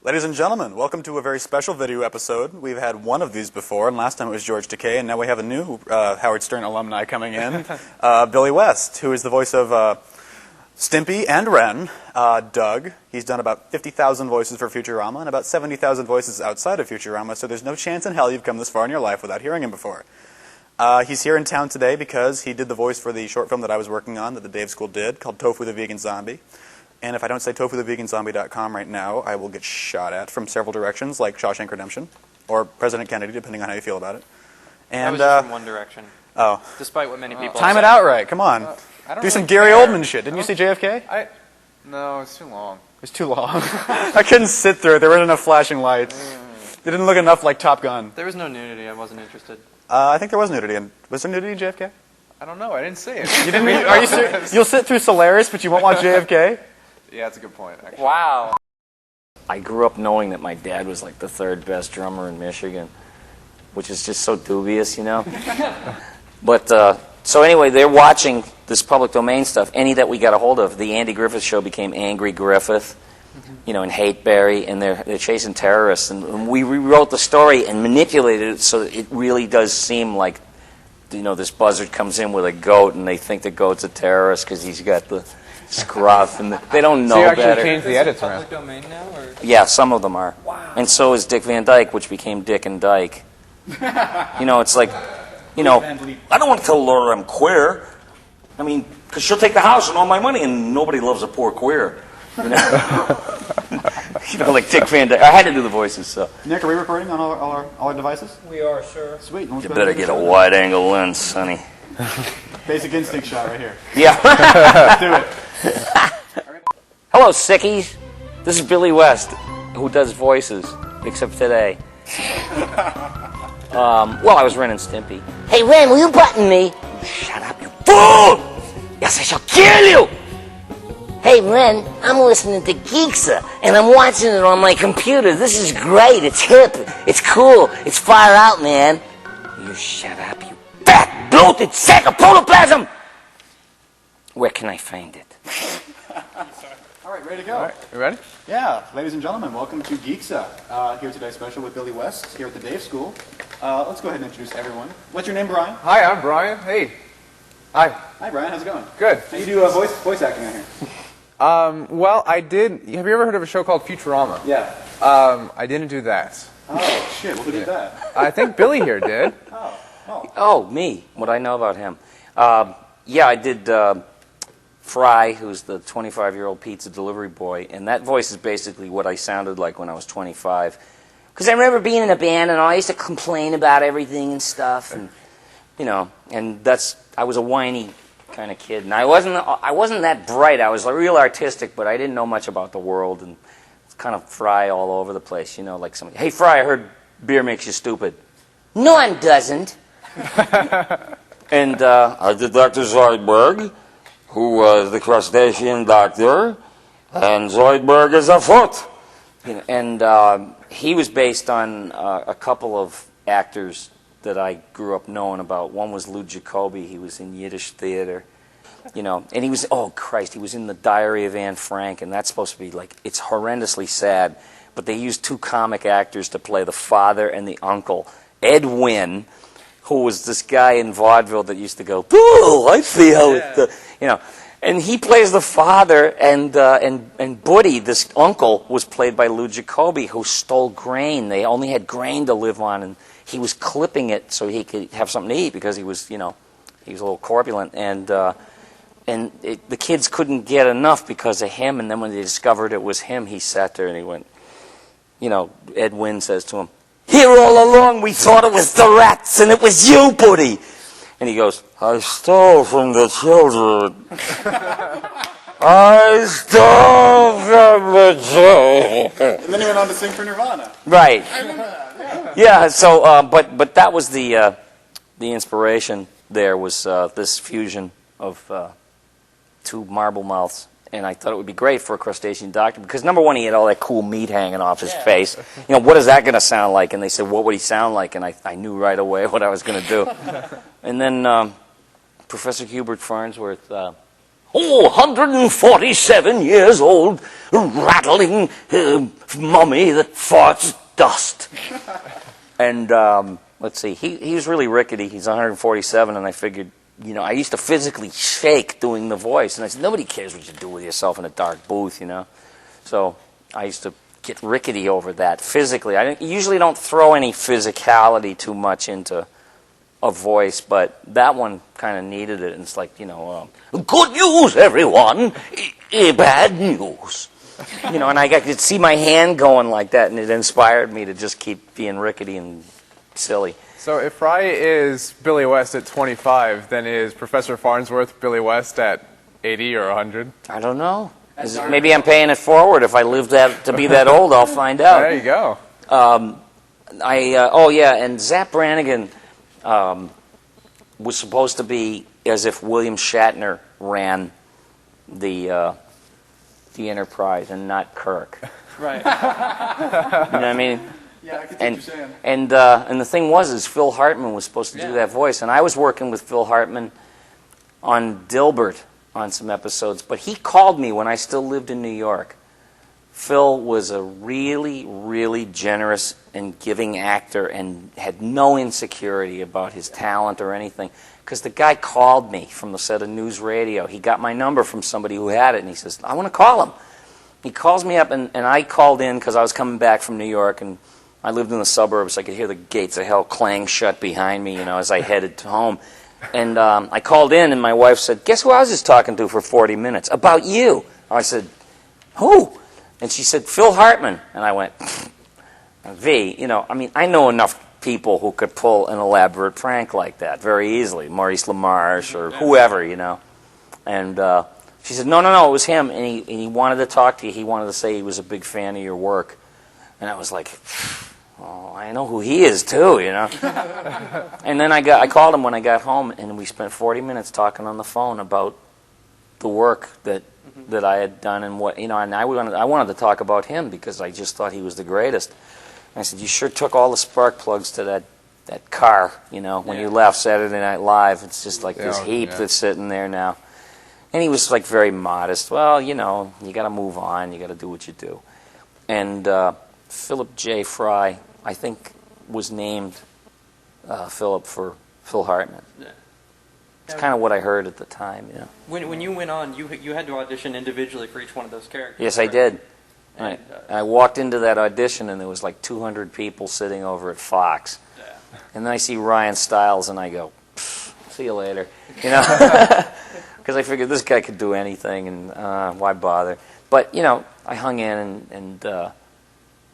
Ladies and gentlemen, welcome to a very special video episode. We've had one of these before, and last time it was George Takei, and now we have a new Howard Stern alumni coming in, Billy West, who is the voice of Stimpy and Ren, Doug. He's done about 50,000 voices for Futurama and about 70,000 voices outside of Futurama, so there's no chance in hell you've come this far in your life without hearing him before. He's here in town today because he did the voice for the short film that I was working on that the Dave School did, called Tofu The Vegan Zombie. And if I don't say tofutheveganzombie.com right now, I will get shot at from several directions, like Shawshank Redemption, or President Kennedy, depending on how you feel about it. And, that was just from one direction. Oh. Despite what many people Time say. it out right, come on. Do some Gary Oldman shit. Didn't you see JFK? No, it's too long. It's too long. I couldn't sit through it. There weren't enough flashing lights. They didn't look enough like Top Gun. There was no nudity. I wasn't interested. I think there was nudity. Was there nudity in JFK? I don't know. I didn't see it. You didn't? Are you serious? You'll sit through Solaris, but you won't watch JFK? Yeah, that's a good point, actually. Wow. I grew up knowing that my dad was like the third best drummer in Michigan, which is just so dubious, you know? But, so anyway, they're watching this public domain stuff. Any that we got a hold of, the Andy Griffith Show became Angry Griffith, you know, and Hateberry, and they're chasing terrorists. And we rewrote the story and manipulated it so that it really does seem like, you know, this buzzard comes in with a goat, and they think the goat's a terrorist because he's got the scruff, and they don't know so you better. actually changed the edits around. Public domain now, or? Yeah, some of them are. Wow. And so is Dick Van Dyke, which became Dick and Dyke. You know, it's like, you know, I don't want to tell Lorre I'm queer. I mean, because she'll take the house and all my money, and nobody loves a poor queer. You know, you know, like Dick Van Dyke. I had to do the voices, so. Nick, are we recording on all our devices? We are, sure. Sweet. You better get a wide-angle lens, sonny. Basic instinct shot right here. Yeah. Let's do it. Hello, sickies. This is Billy West, who does voices, except today. Well, I was Ren and Stimpy. Hey, Ren, will you button me? Shut up, you fool! Yes, I shall kill you! Hey, Ren, I'm listening to Geekza, and I'm watching it on my computer. This is great. It's hip. It's cool. It's far out, man. You shut up, you fat, bloated sack of protoplasm! Where can I find it? All right, ready to go. All right, you ready? Yeah, ladies and gentlemen, welcome to Geekza. Here today special with Billy West, here at the Dave School. Let's go ahead and introduce everyone. What's your name, Brian? Hi, I'm Brian. Hey. Hi. Hi, Brian. How's it going? Good. How you do voice acting out here? Well, I did. Have you ever heard of a show called Futurama? Yeah. I didn't do that. Oh, shit. Well, who did that? I think Billy here did. Oh, me. What I know about him. Yeah, I did Fry, who's the 25-year-old pizza delivery boy, and that voice is basically what I sounded like when I was 25. Because I remember being in a band, and I used to complain about everything and stuff, and, you know, and I was a whiny kind of kid, and I wasn't that bright. I was like real artistic, but I didn't know much about the world, and it's kind of Fry all over the place, you know, like somebody, hey, Fry, I heard beer makes you stupid. No, it doesn't. And I did Dr. Zoidberg, who was the crustacean doctor, and Zoidberg is afoot. You know, and he was based on a couple of actors that I grew up knowing about. One was Lou Jacoby. He was in Yiddish theater, you know, and he was, oh Christ, he was in The Diary of Anne Frank, and that's supposed to be like, it's horrendously sad, but they used two comic actors to play the father and the uncle. Ed Wynn, who was this guy in vaudeville that used to go, oh, I see how you know, and he plays the father, and Buddy, this uncle, was played by Lou Jacoby, who stole grain. They only had grain to live on, and he was clipping it so he could have something to eat because he was, you know, he was a little corpulent, and the kids couldn't get enough because of him, and then when they discovered it was him, he sat there and he went, you know, Ed Wynn says to him, here all along we thought it was the rats, and it was you, Buddy. And he goes, I stole from the children. I stole from the children. And then he went on to sing for Nirvana. Right. Yeah. So, but that was the inspiration. There was this fusion of two marble mouths, and I thought it would be great for a crustacean doctor because number one, he had all that cool meat hanging off his face. You know, what is that going to sound like? And they said, what would he sound like? And I knew right away what I was going to do. And then Professor Hubert Farnsworth, Oh, 147 years old, rattling mummy that farts dust. And let's see, he was really rickety. He's 147, and I figured, you know, I used to physically shake doing the voice. And I said, nobody cares what you do with yourself in a dark booth, you know. So I used to get rickety over that physically. I usually don't throw any physicality too much into a voice, but that one kind of needed it. And it's like, you know, good news, everyone, bad news. You know, and I could see my hand going like that, and it inspired me to just keep being rickety and silly. So if Fry is Billy West at 25, then is Professor Farnsworth Billy West at 80 or 100? I don't know. Maybe I'm paying it forward. If I live to be that old, I'll find out. There you go. Oh yeah, and Zapp Brannigan was supposed to be as if William Shatner ran the Enterprise and not Kirk. Right. You know what I mean? Yeah, I can see what you're saying. And the thing was Phil Hartman was supposed to do that voice, and I was working with Phil Hartman on Dilbert on some episodes, but he called me when I still lived in New York. Phil was a really, really generous and giving actor and had no insecurity about his talent or anything, because the guy called me from the set of News Radio. He got my number from somebody who had it, and he says, I want to call him. He calls me up, and I called in because I was coming back from New York, and I lived in the suburbs. I could hear the gates of hell clang shut behind me, you know, as I headed home. And I called in, and my wife said, guess who I was just talking to for 40 minutes? About you. I said, who? And she said, Phil Hartman. And I went, V, you know, I mean, I know enough people who could pull an elaborate prank like that very easily, Maurice LaMarche or whoever, you know. And she said, no, it was him, and he wanted to talk to you. He wanted to say he was a big fan of your work. And I was like, oh, I know who he is too, you know. And then I called him when I got home, and we spent 40 minutes talking on the phone about the work that I had done and what, you know. And I wanted to talk about him because I just thought he was the greatest. And I said, you sure took all the spark plugs to that car, you know, when you left Saturday Night Live. It's just like this heap that's sitting there now. And he was like very modest. Well, you know, you got to move on. You got to do what you do. And Philip J. Fry, I think, was named Philip for Phil Hartman. Yeah. It's kind of what I heard at the time, you know. When you went on, you had to audition individually for each one of those characters. Yes, I did. And, I walked into that audition, and there was like 200 people sitting over at Fox. Yeah. And then I see Ryan Stiles, and I go, see you later, you know. Because I figured this guy could do anything, and why bother? But, you know, I hung in and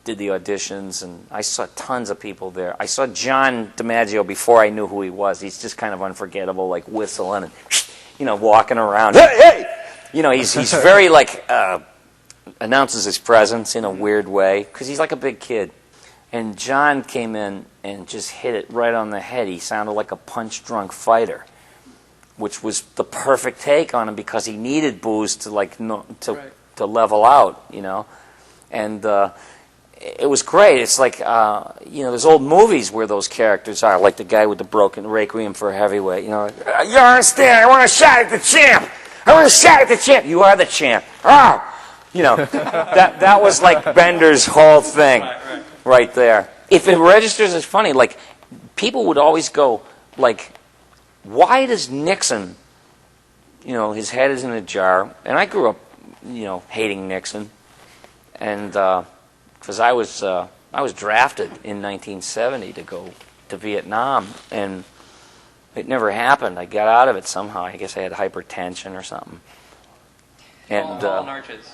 did the auditions, and I saw tons of people there. I saw John DiMaggio before I knew who he was. He's just kind of unforgettable, like whistling and, you know, walking around. Hey, hey! You know, he's very, like, announces his presence in a weird way, because he's like a big kid. And John came in and just hit it right on the head. He sounded like a punch-drunk fighter, which was the perfect take on him because he needed booze to, like, to level out, you know. And it was great. It's like, you know, there's old movies where those characters are, like the guy with the broken Requiem for a Heavyweight. You know, you understand? I want a shot at the champ. I want a shot at the champ. You are the champ. Oh! You know, that was like Bender's whole thing right there. If it registers as funny, like, people would always go, like, why does Nixon, you know, his head is in a jar, and I grew up, you know, hating Nixon, and because I was drafted in 1970 to go to Vietnam, and it never happened. I got out of it somehow. I guess I had hypertension or something. And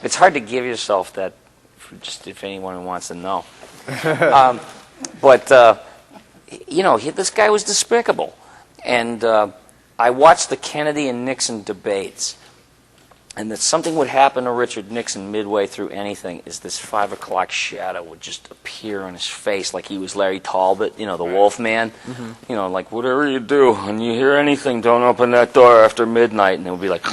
it's hard to give yourself that, just if anyone wants to know. But you know, this guy was despicable. And I watched the Kennedy and Nixon debates, and that something would happen to Richard Nixon midway through anything is this 5 o'clock shadow would just appear on his face like he was Larry Talbot, you know, the Wolf Man. You know, like, whatever you do, when you hear anything, don't open that door after midnight. And it would be like,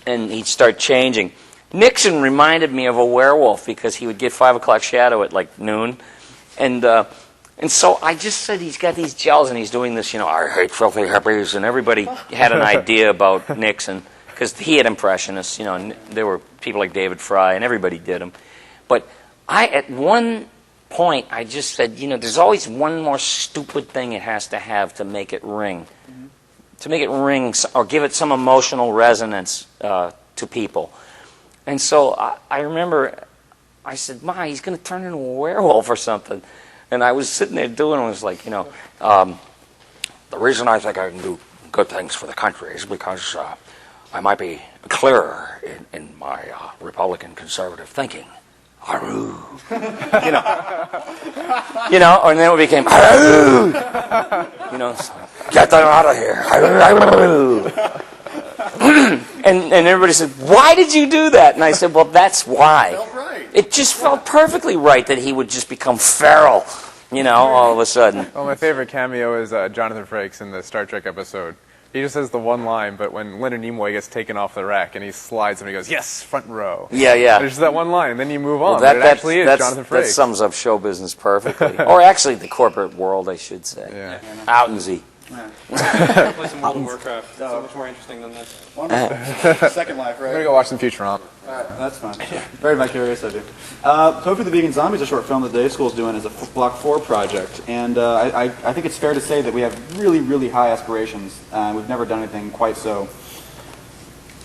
and he'd start changing. Nixon reminded me of a werewolf because he would get 5 o'clock shadow at like noon. And And so I just said he's got these gels and he's doing this, I hate filthy hippies, and everybody had an idea about Nixon because he had impressionists, and there were people like David Fry and everybody did them. But at one point, I just said, there's always one more stupid thing it has to have to make it ring. To make it ring or give it some emotional resonance to people. And so I remember I said, Ma, he's going to turn into a werewolf or something. And I was sitting there doing it, and was like, the reason I think I can do good things for the country is because I might be clearer in my Republican conservative thinking. And then it became, get them out of here. and everybody said, why did you do that? And I said, well, that's why. Felt right. It just felt perfectly right that he would just become feral, all of a sudden. Well, my favorite cameo is Jonathan Frakes in the Star Trek episode. He just says the one line, but when Leonard Nimoy gets taken off the rack and he slides and he goes, yes, front row. Yeah. There's just that one line, and then you move on. Well, But it actually is Jonathan Frakes. That sums up show business perfectly. Or actually the corporate world, I should say. Yeah. Outensy. Play some World of Warcraft. It's so much more interesting than this. Second life, I'm going right? to go watch some Futurama. That's fine. Very vicarious of you. Tofu The Vegan Zombie is a short film that the day school is doing as a Block 4 project. And I think it's fair to say that we have really, really high aspirations. We've never done anything quite so...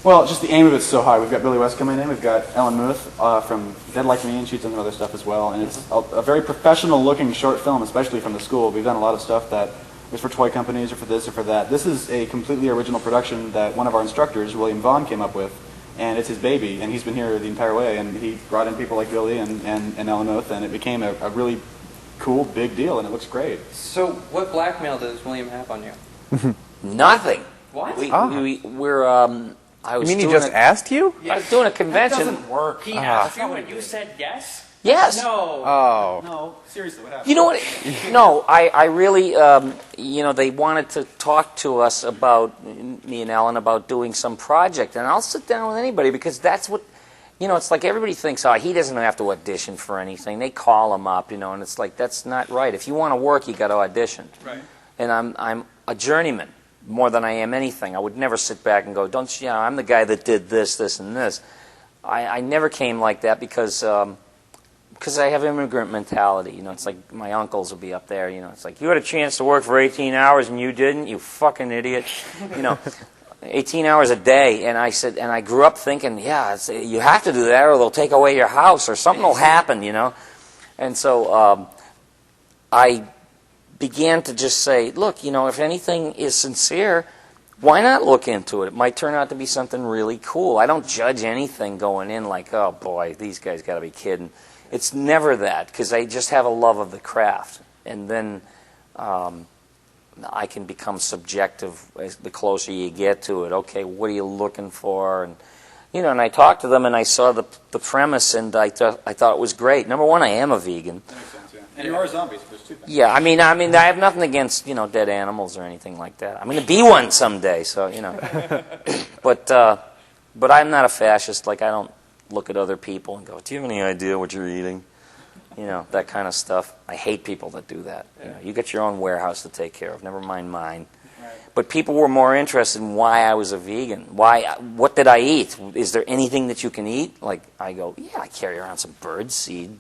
Well, just the aim of it's so high. We've got Billy West coming in. We've got Ellen Muth from Dead Like Me, and she's done some other stuff as well. And it's a very professional-looking short film, especially from the school. We've done a lot of stuff that was for toy companies or for this or for that. This is a completely original production that one of our instructors, William Vaughn, came up with. And it's his baby, and he's been here the entire way. And he brought in people like Billy and Ellen Muth, and it became a really cool, big deal, and it looks great. So, what blackmail does William have on you? Nothing. What? We're I was You mean he doing just asked you? I was doing a convention. That doesn't work. He asked you and you said yes? Yes. No. Oh. No, seriously, what happened? You know what? No, I really, they wanted to talk to us about, me and Ellen, about doing some project. And I'll sit down with anybody because that's what, it's like everybody thinks, he doesn't have to audition for anything. They call him up, and it's like, that's not right. If you want to work, you got to audition. Right. And I'm a journeyman more than I am anything. I would never sit back and go, I'm the guy that did this, this, and this. I never came like that because I have immigrant mentality. It's like my uncles will be up there. It's like, you had a chance to work for 18 hours and you didn't, you fucking idiot. 18 hours a day. And I said, and I grew up thinking, you have to do that or they'll take away your house or something will happen, And so I began to just say, look, if anything is sincere, why not look into it? It might turn out to be something really cool. I don't judge anything going in like, oh boy, these guys got to be kidding. It's never that, because I just have a love of the craft. And then I can become subjective as the closer you get to it. Okay, what are you looking for? And and I talked to them, and I saw the premise, and I thought it was great. Number one, I am a vegan. That makes sense, yeah. And you are zombies, there's two things. Yeah, I mean, I have nothing against, dead animals or anything like that. I'm going to be one someday, so, But I'm not a fascist. Like, I don't look at other people and go, do you have any idea what you're eating? That kind of stuff. I hate people that do that. You got your own warehouse to take care of, never mind mine. Right. But people were more interested in why I was a vegan. What did I eat? Is there anything that you can eat? Like, I go, I carry around some bird seed,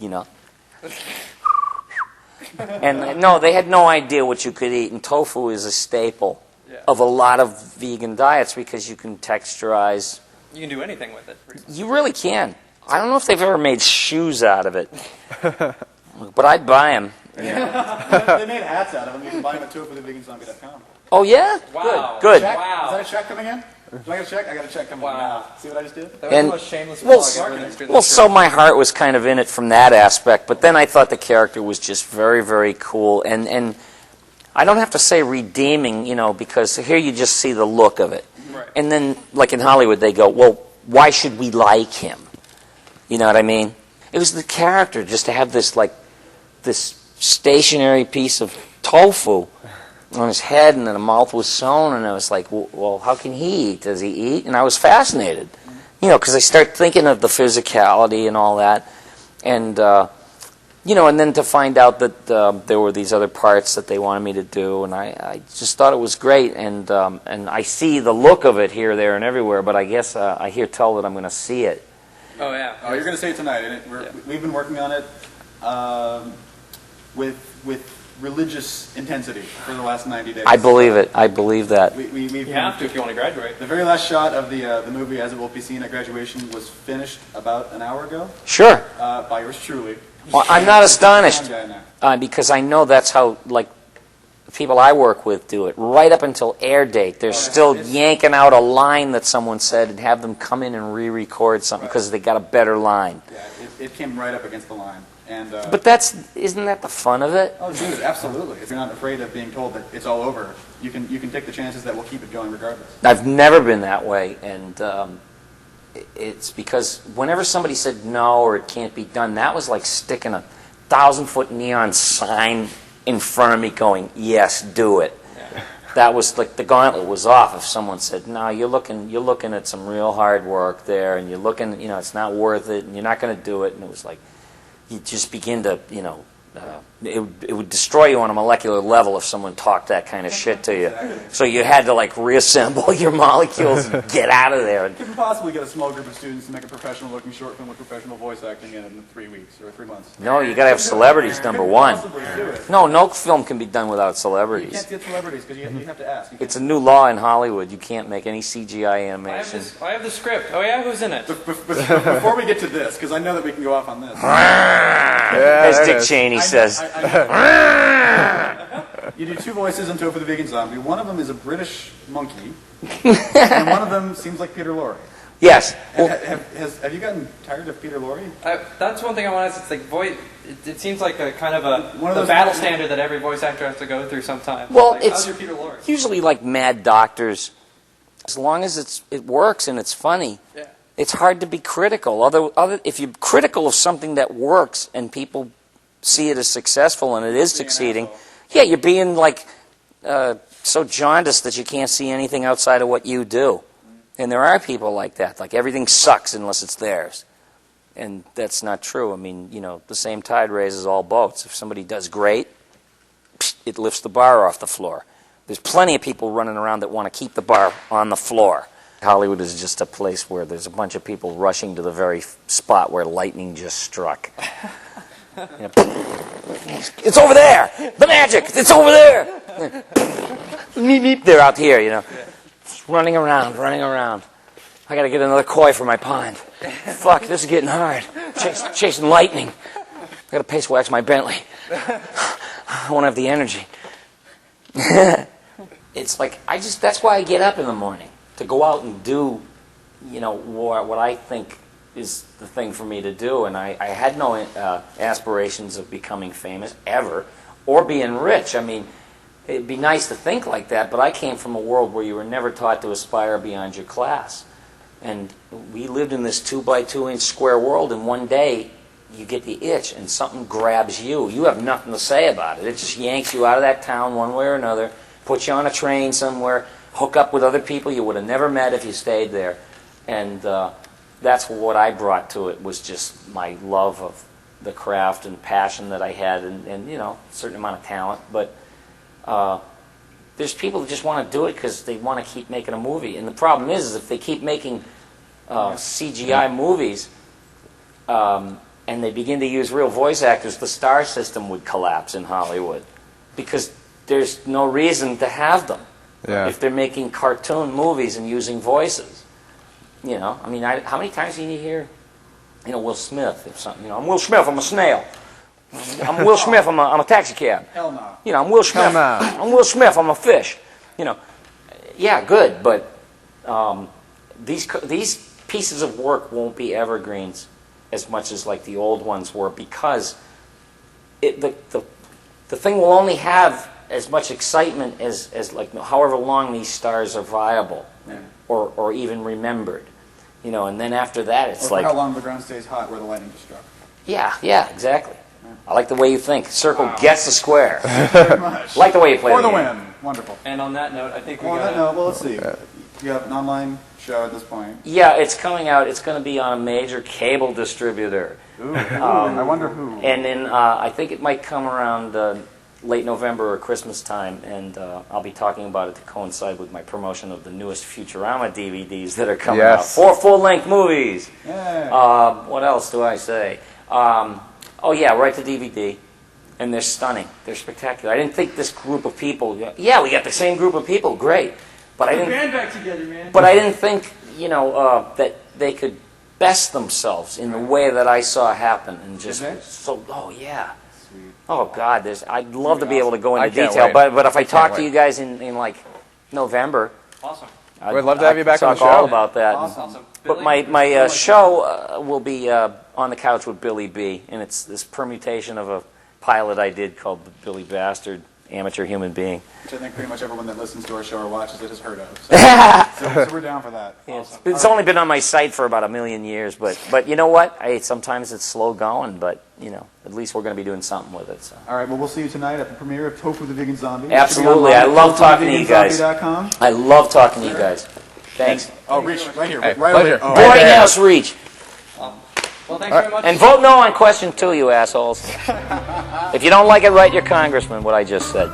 And no, they had no idea what you could eat. And tofu is a staple of a lot of vegan diets because you can texturize. You can do anything with it. You really can. I don't know if they've ever made shoes out of it. But I'd buy them. They made hats out of them. You can buy them at tofutheveganzombie.com. Oh, yeah? Wow. Good. Check? Wow. Is that a check coming in? Do I get a check? I got a check coming in now. See what I just did? That was the most shameless plug ever. Well, so my heart was kind of in it from that aspect, but then I thought the character was just very, very cool. And I don't have to say redeeming, because here you just see the look of it. Right. And then, like in Hollywood, they go, well, why should we like him? You know what I mean? It was the character, just to have this stationary piece of tofu on his head, and then the mouth was sewn, and I was like, well, how can he eat? Does he eat? And I was fascinated, because I start thinking of the physicality and all that, and and then to find out that there were these other parts that they wanted me to do, and I just thought it was great, and I see the look of it here, there, and everywhere, but I guess I hear tell that I'm going to see it. Oh, yeah. Oh, you're going to see it tonight, and we've been working on it with religious intensity for the last 90 days. I believe it. I believe that. You have to if you want to graduate. The very last shot of the movie, as it will be seen at graduation, was finished about an hour ago. Sure. By yours truly. Well, I'm not astonished because I know that's how people I work with do it. Right up until air date, they're still yanking out a line that someone said and have them come in and re-record something because they got a better line. Yeah, it came right up against the line. And, but isn't that the fun of it? Oh, dude, absolutely. If you're not afraid of being told that it's all over, you can take the chances that we'll keep it going regardless. I've never been that way, and it's because whenever somebody said no or it can't be done, that was like sticking a 1,000-foot neon sign in front of me going, yes, do it. Yeah. That was like the gauntlet was off if someone said, no, you're looking at some real hard work there, and you're looking, it's not worth it, and you're not going to do it, and it was like, you just begin to, it would destroy you on a molecular level if someone talked that kind of shit to you. Exactly. So you had to reassemble your molecules and get out of there. You couldn't possibly get a small group of students to make a professional-looking short film with professional voice acting in 3 weeks or 3 months. No, you got to have celebrities, number one. No film can be done without celebrities. You can't get celebrities because you have to ask. It's a new law in Hollywood. You can't make any CGI animation. I have the script. Oh yeah, who's in it? Before we get to this, because I know that we can go off on this. As Dick Cheney says. You do 2 voices in Tofu The Vegan Zombie. One of them is a British monkey, and one of them seems like Peter Lorre. Yes. Have you gotten tired of Peter Lorre? That's one thing I want to ask. It's like it seems like a kind of the battle standard that every voice actor has to go through sometimes. Well, how's your Peter Lorre? Usually like Mad Doctors. As long as it works and it's funny. Yeah. It's hard to be critical. If you're critical of something that works and people see it as successful and it is succeeding, yeah, you're being so jaundiced that you can't see anything outside of what you do. And there are people like that. Like everything sucks unless it's theirs. And that's not true. I mean, the same tide raises all boats. If somebody does great, it lifts the bar off the floor. There's plenty of people running around that want to keep the bar on the floor. Hollywood is just a place where there's a bunch of people rushing to the very spot where lightning just struck. It's over there! The magic! It's over there! They're out here, Just running around. I gotta get another koi for my pond. Fuck, this is getting hard. Chasing lightning. I gotta pace wax my Bentley. I won't have the energy. It's like, that's why I get up in the morning. To go out and do, what I think is the thing for me to do. And I had no aspirations of becoming famous ever or being rich. I mean, it'd be nice to think like that, but I came from a world where you were never taught to aspire beyond your class. And we lived in this 2-by-2 inch square world, and one day you get the itch and something grabs you. You have nothing to say about it. It just yanks you out of that town one way or another, puts you on a train somewhere, hook up with other people you would have never met if you stayed there. And that's what I brought to it, was just my love of the craft and passion that I had, and a certain amount of talent. But there's people that just want to do it because they want to keep making a movie. And the problem is if they keep making CGI movies and they begin to use real voice actors, the star system would collapse in Hollywood because there's no reason to have them. Yeah. If they're making cartoon movies and using voices. I mean, how many times do you hear, Will Smith, if something, I'm Will Smith, I'm a snail. I'm Will Smith, I'm a taxi cab. Hell no. I'm Will Smith, I'm Will Smith, I'm a fish. Yeah, good, but these pieces of work won't be evergreens as much as like the old ones were, because the thing will only have as much excitement as like however long these stars are viable, or even remembered, and then after that it's or how long the ground stays hot where the lightning just struck. Yeah, exactly. I like the way you think. Circle gets the square. Very much. Like the way you play for the the game. win. Wonderful. And on that note, I think we well, got. Well, let's see. You have an online show at this point. Yeah, it's coming out. It's going to be on a major cable distributor. Ooh, I wonder who. And then I think it might come around late November or Christmas time, and I'll be talking about it to coincide with my promotion of the newest Futurama DVDs that are coming out. 4 full-length movies. Yeah. What else do I say? Oh yeah, right to DVD. And they're stunning. They're spectacular. I didn't think this group of people... Yeah, we got the same group of people. Great. But I didn't... Band back together, man. But I didn't think, that they could best themselves in the way that I saw happen. And just... So, oh, yeah. Sweet. Oh, God. I'd love to be able to go into can't detail. wait. But if I talk to wait. you guys in like, November... Awesome. We'd love to have you back on the talk all show. about that. Awesome. But my show will be On the Couch with Billy B. And it's this permutation of a pilot I did called The Billy Bastard, Amateur Human Being. Which I think pretty much everyone that listens to our show or watches it has heard of. So we're down for that. Yes. It's only been on my site for about 1 million years, but you know what? Sometimes it's slow going, but at least we're going to be doing something with it. So. All right, well, we'll see you tonight at the premiere of Tofu The Vegan Zombie. Absolutely. I love talking to you guys. I love talking to you guys. Thanks. Oh, reach right here. Hey, right pleasure. over. Boarding house reach. Well, thanks very much. And vote no on question 2, you assholes. If you don't like it, write your congressman what I just said.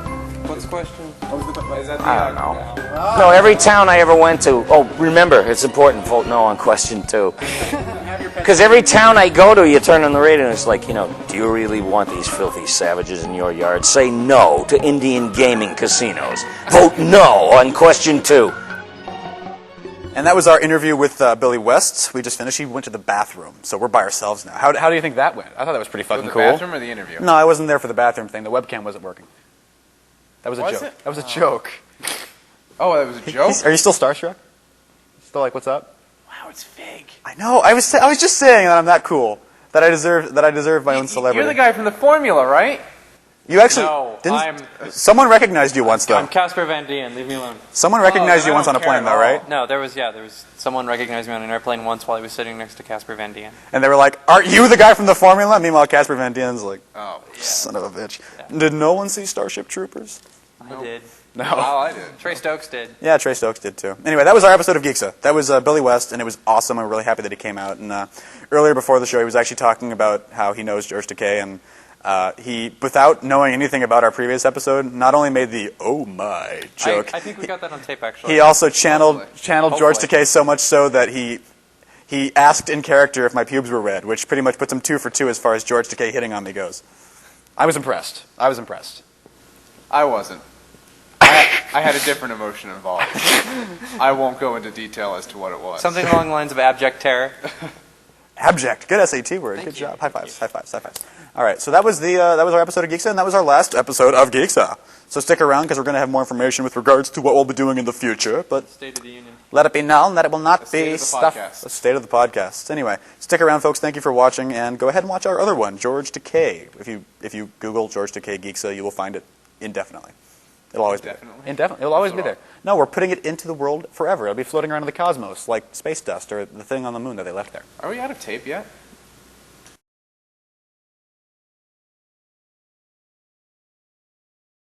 What's the question? Is that the, I don't know. No, every town I ever went to, remember, it's important, vote no on question 2. Because every town I go to, you turn on the radio and it's like, do you really want these filthy savages in your yard? Say no to Indian gaming casinos. Vote no on question 2. And that was our interview with Billy West. We just finished. He went to the bathroom, so we're by ourselves now. How do you think that went? I thought that was pretty fucking the cool. bathroom or the interview? No, I wasn't there for the bathroom thing. The webcam wasn't working. That was a Was joke. it? That was a joke. Oh, that was a joke? Are you still starstruck? Still like, what's up? Wow, it's fake. I know. I was just saying that I'm that cool. That I deserve my own celebrity. You're the guy from the formula, right? You actually No, didn't. Someone recognized you once, though. I'm Casper Van Dien. Leave me alone. Someone recognized then you I once on don't a plane, care though, at all. right? No, there was someone recognized me on an airplane once while I was sitting next to Casper Van Dien. And they were like, "Aren't you the guy from the formula?" Meanwhile, Casper Van Dien's like, Oh, "Son of a bitch." Did no one see Starship Troopers? I did. No. oh, I did. Trey Stokes did. Yeah, Trey Stokes did too. Anyway, that was our episode of Geekza. That was Billy West, and it was awesome. I'm really happy that he came out. And earlier before the show, he was actually talking about how he knows George Takei, and he, without knowing anything about our previous episode, not only made the "oh my" joke. I think we got that on tape, actually. He also channeled George Hopefully. Takei so much so that he asked in character if my pubes were red, which pretty much puts him 2 for 2 as far as George Takei hitting on me goes. I was impressed. I wasn't. I had a different emotion involved. I won't go into detail as to what it was. Something along the lines of abject terror. Abject. Good SAT word. Good job. High fives. High fives. High fives. All right. So that was our episode of Geekza, and that was our last episode of Geekza. So stick around because we're going to have more information with regards to what we'll be doing in the future. But State of the Union. let it be known that it will not state be of the stuff. podcast. The state of the podcast. Anyway, stick around, folks. Thank you for watching, and go ahead and watch our other one, George Takei. If you Google George Takei Geekza, you will find it indefinitely. It'll always be there. Indefinitely. It'll always be there. No, we're putting it into the world forever. It'll be floating around in the cosmos like space dust or the thing on the moon that they left there. Are we out of tape yet?